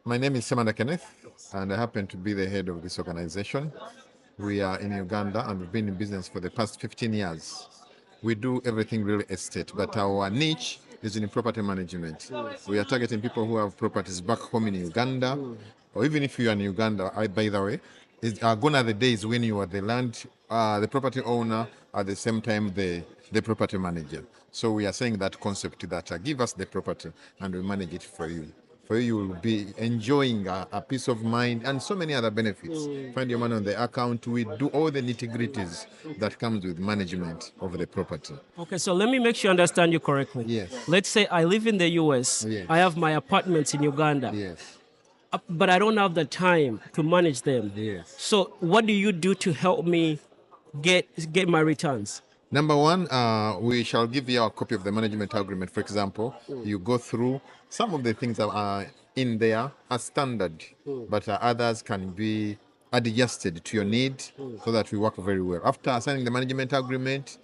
My name is Semmanda Kenneth, and I happen to be the head of this organization. We are in Uganda and we've been in business for the past 15 years. We do everything real estate, but our niche is in property management. We are targeting people who have properties back home in Uganda, or even if you are in Uganda, by the way, gone are the days when you are the property owner, at the same time the property manager. So we are saying that concept that give us the property and we manage it for you. For you, you will be enjoying a peace of mind and so many other benefits. Find your money on the account. We do all the nitty-gritties that comes with management of the property. Okay, so let me make sure I understand you correctly. Yes. Let's say I live in the US. Yes. I have my apartments in Uganda. Yes. But I don't have the time to manage them. Yes. So what do you do to help me get my returns? Number one, we shall give you a copy of the management agreement. For example, you go through some of the things that are in there are standard, but others can be adjusted to your need so that we work very well. After signing the management agreement,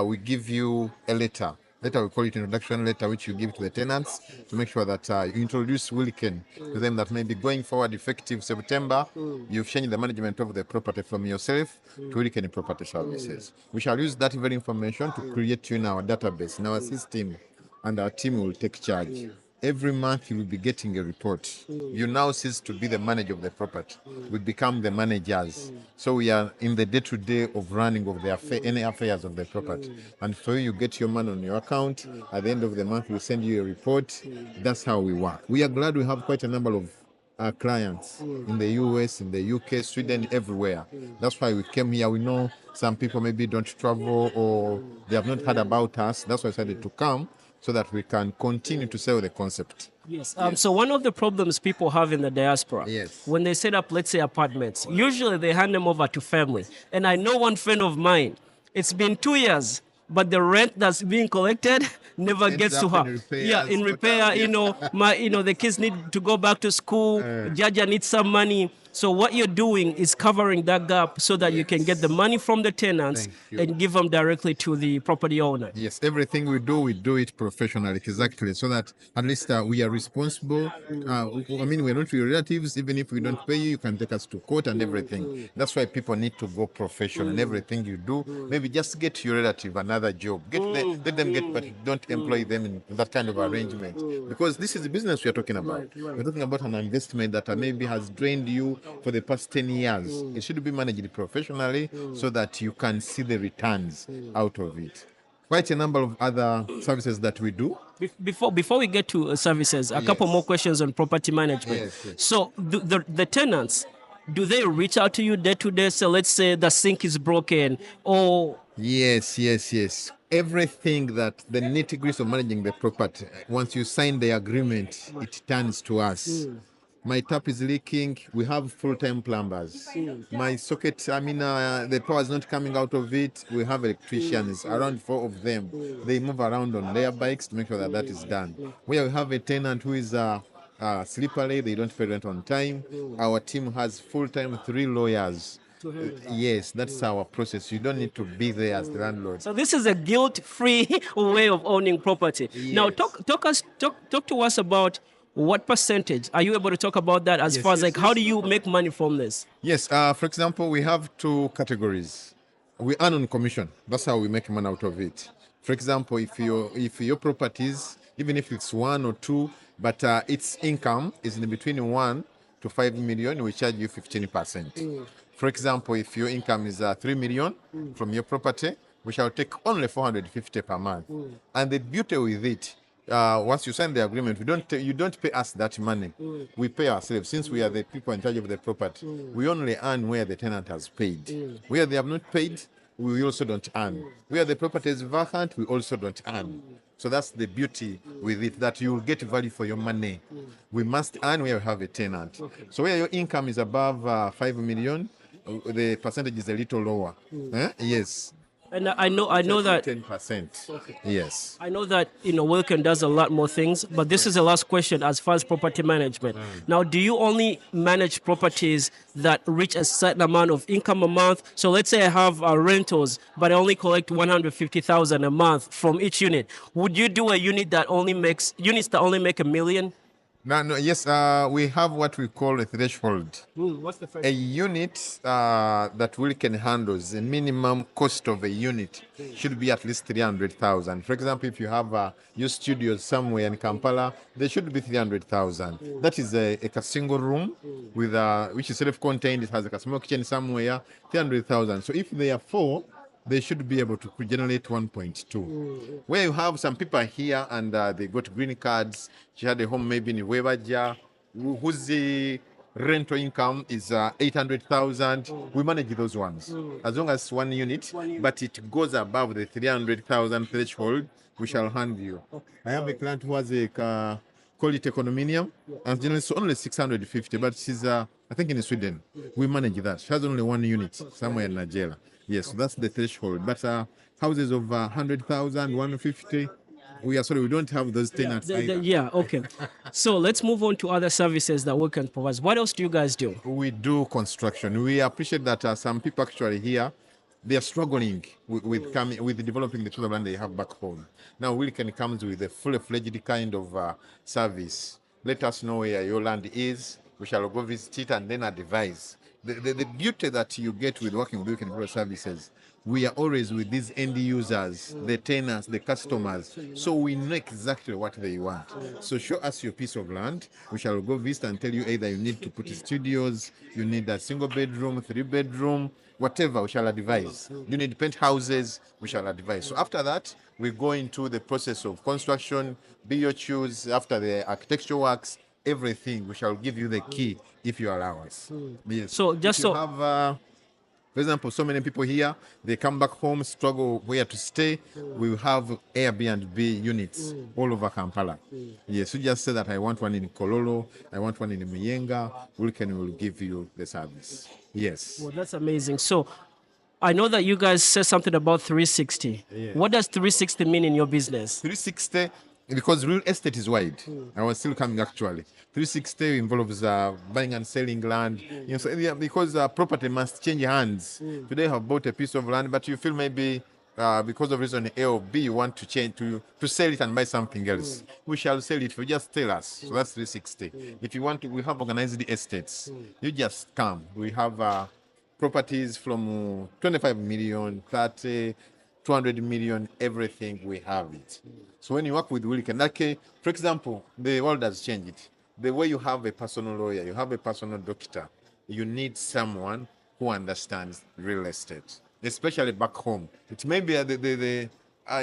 we give you a letter. Later we call it introduction letter, which you give to the tenants to make sure that you introduce Wilken to them, that maybe going forward effective September, you've changed the management of the property from yourself to Wilken Property Services. We shall use that very information to create you in our database, in our system, and our team will take charge. Every month you will be getting a report. You now cease to be the manager of the property. We become the managers. So we are in the day-to-day of running of any affairs of the property. And for you get your money on your account. At the end of the month, we send you a report. That's how we work. We are glad we have quite a number of clients in the US, in the UK, Sweden, everywhere. That's why we came here. We know some people maybe don't travel or they have not heard about us. That's why I decided to come, so that we can continue to sell the concept. Yes. So one of the problems people have in the diaspora, Yes. when they set up, let's say, apartments, usually they hand them over to family. And I know one friend of mine, it's been 2 years, but the rent that's being collected never gets to her. Yeah, in repair, the kids need to go back to school. Jaja needs some money. So what you're doing is covering that gap so that you can get the money from the tenants and give them directly to the property owner. Yes, everything we do it professionally, exactly, so that at least we are responsible. We're not your relatives. Even if we don't pay you, you can take us to court and everything. That's why people need to go professional in everything you do. Maybe just get your relative another job. Let them get, but don't employ them in that kind of arrangement. Because this is the business we are talking about. We're talking about an investment that maybe has drained you for the past 10 years. It should be managed professionally so that you can see the returns out of it. Quite a number of other services that we do. Before we get to services, a couple more questions on property management. Yes. So the tenants, do they reach out to you day to day? So let's say the sink is broken or... Yes. Everything that the nitty-gritty of managing the property, once you sign the agreement, it turns to us. My tap is leaking. We have full-time plumbers. My socket, the power is not coming out of it. We have electricians, around 4 of them. They move around on their bikes to make sure that that is done. We have a tenant who is slippery. They don't pay rent on time. Our team has full-time 3 lawyers. Yes, that's our process. You don't need to be there as the landlord. So this is a guilt-free way of owning property. Yes. Now, talk to us about what percentage. Are you able to talk about that as far as how do you make money from this? Yes, for example, we have 2 categories. We earn on commission. That's how we make money out of it. For example, if your properties, even if it's 1 or 2, but its income is in between 1 to 5 million, we charge you 15%. For example, if your income is 3 million from your property, we shall take only 450 per month. And the beauty with it, once you sign the agreement, you don't pay us that money. We pay ourselves. Since we are the people in charge of the property, we only earn where the tenant has paid. Where they have not paid, we also don't earn. Where the property is vacant, we also don't earn. So that's the beauty with it, that you will get value for your money. We must earn where you have a tenant. So where your income is above 5 million, the percentage is a little lower. Yes. And I know that 10%. Okay. Yes. I know that Wilken does a lot more things, but this is the last question as far as property management. Now, do you only manage properties that reach a certain amount of income a month? So let's say I have rentals, but I only collect 150,000 a month from each unit. Would you do a units that only make $1 million? No, yes, we have what we call a threshold. What's the A unit that Wilken handles, the minimum cost of a unit should be at least 300,000. For example, if you have your studios somewhere in Kampala, they should be 300,000. That is a single room with which is self-contained. It has a small kitchen somewhere, 300,000. So if they are four, they should be able to generate 1.2. Where you have some people here and they got green cards, she had a home maybe in Webaja, whose rental income is 800,000. We manage those ones. As long as one unit, but it goes above the 300,000 threshold, we shall hand you. I have a client who has a quality condominium, and generally it's only 650, but she's, I think, in Sweden. We manage that. She has only one unit somewhere in Nigeria. Yes, so that's the threshold. But houses of 100,000, 150, we are sorry, we don't have those tenants either. Yeah, okay. So let's move on to other services that Wilken provides. What else do you guys do? We do construction. We appreciate that some people actually here, they are struggling with developing the piece of land they have back home. Now Wilken comes with a fully-fledged kind of service. Let us know where your land is. We shall go visit it and then advise. The beauty that you get with working with Wilken Rural Services, we are always with these end users, the tenants, the customers, so we know exactly what they want. So show us your piece of land. We shall go visit and tell you either you need to put studios, you need a single bedroom, 3-bedroom, whatever, we shall advise. You need penthouses, we shall advise. So after that, we go into the process of construction, BOQs, after the architectural works, everything. We shall give you the key if you allow us. Yes. So just if you have, for example, so many people here, they come back home, struggle where to stay. We have Airbnb units all over Kampala. Yes, you just say that I want one in Kololo, I want one in Muyenga. Wilken will give you the service. Yes. Well, that's amazing. So I know that you guys said something about 360. Yeah. What does 360 mean in your business? 360, because real estate is wide. I was still coming actually. 360 involves buying and selling land. You know, so, yeah, because property must change hands. Today you have bought a piece of land, but you feel maybe because of reason A or B, you want to change to sell it and buy something else. We shall sell it if you just tell us. So that's 360. If you want to, we have organized estates. You just come. We have properties from 25 million, 30, 200 million, everything, we have it. So when you work with Wilken, like, for example, the world has changed. The way you have a personal lawyer, you have a personal doctor, you need someone who understands real estate, especially back home. It may be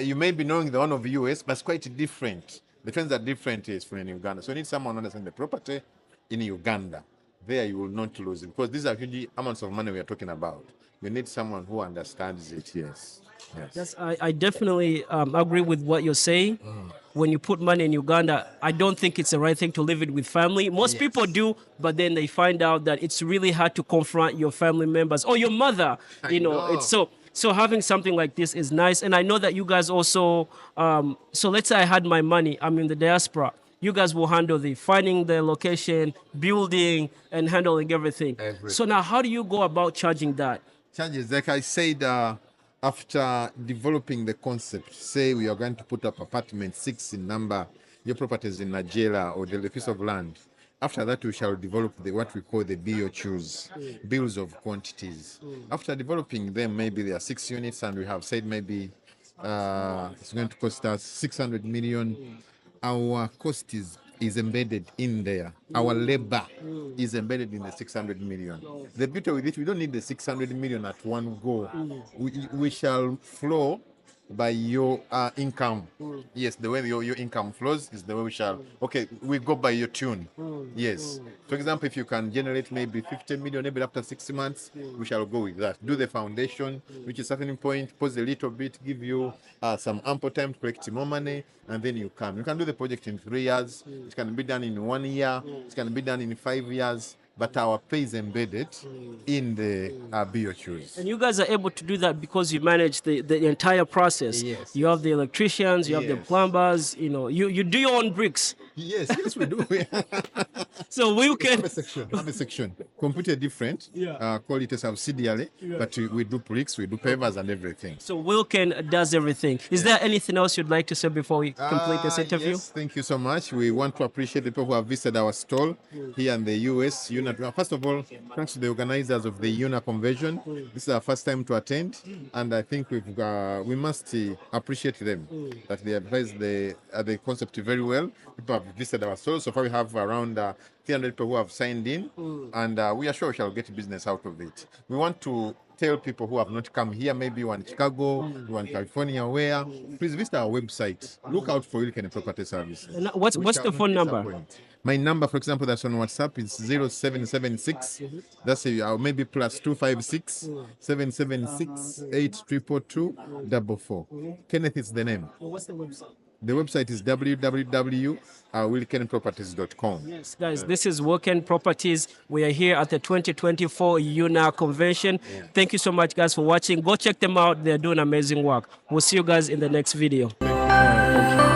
you may be knowing the one of the US, but it's quite different. The trends are different is from in Uganda. So you need someone who understands the property in Uganda. There you will not lose it, because these are huge amounts of money we are talking about. You need someone who understands it. Yes. Yes, I definitely agree with what you're saying. When you put money in Uganda, I don't think it's the right thing to leave it with family. Most people do, but then they find out that it's really hard to confront your family members or your mother. You know, it's so having something like this is nice. And I know that you guys also, so let's say I had my money, I'm in the diaspora. You guys will handle the finding the location, building, and handling everything. So now how do you go about charging that? Charges, like I said, after developing the concept, say we are going to put up apartment 6 in number, your properties in Nigeria or the piece of land. After that, we shall develop what we call the BOQs, bills of quantities. After developing them, maybe there are 6 units, and we have said maybe it's going to cost us 600 million. Our cost is embedded in there. Our labor is embedded in the 600 million. The beauty with it, we don't need the 600 million at one go. We shall flow by your income. Yes, the way your income flows is the way we shall. Okay, we go by your tune. Yes. For example, if you can generate maybe 50 million, maybe after 6 months, we shall go with that. Do the foundation, which is a certain point, pause a little bit, give you some ample time to collect more money, and then you come. You can do the project in 3 years. It can be done in 1 year. It can be done in 5 years. But our pay is embedded in the BOQs. And you guys are able to do that because you manage the entire process. Yes. You have the electricians, you have the plumbers, you know, you do your own bricks. Yes, we do. So Wilken. Have a section, completely different. Call it a subsidiary, but we do bricks, we do pavers and everything. So Wilken does everything. Is there anything else you'd like to say before we complete this interview? Yes, thank you so much. We want to appreciate the people who have visited our stall here in the US. First of all, thanks to the organizers of the UNA convention. This is our first time to attend, and I think we must appreciate them that they advise the concept very well. People have visited our stall. So far, we have around 300 people who have signed in, and we are sure we shall get business out of it. We want to tell people who have not come here, maybe you are in Chicago, you are in California, where, please visit our website. Look out for Wilken Property Services. And what's the phone number? My number, for example, that's on WhatsApp, is 0776. That's maybe plus 256 776 822 Kenneth is the name. What's the website? The website is www.wilkenproperties.com. Yes, guys, this is Wilken Properties. We are here at the 2024 UNA convention. Thank you so much, guys, for watching. Go check them out. They're doing amazing work. We'll see you guys in the next video. Thank you.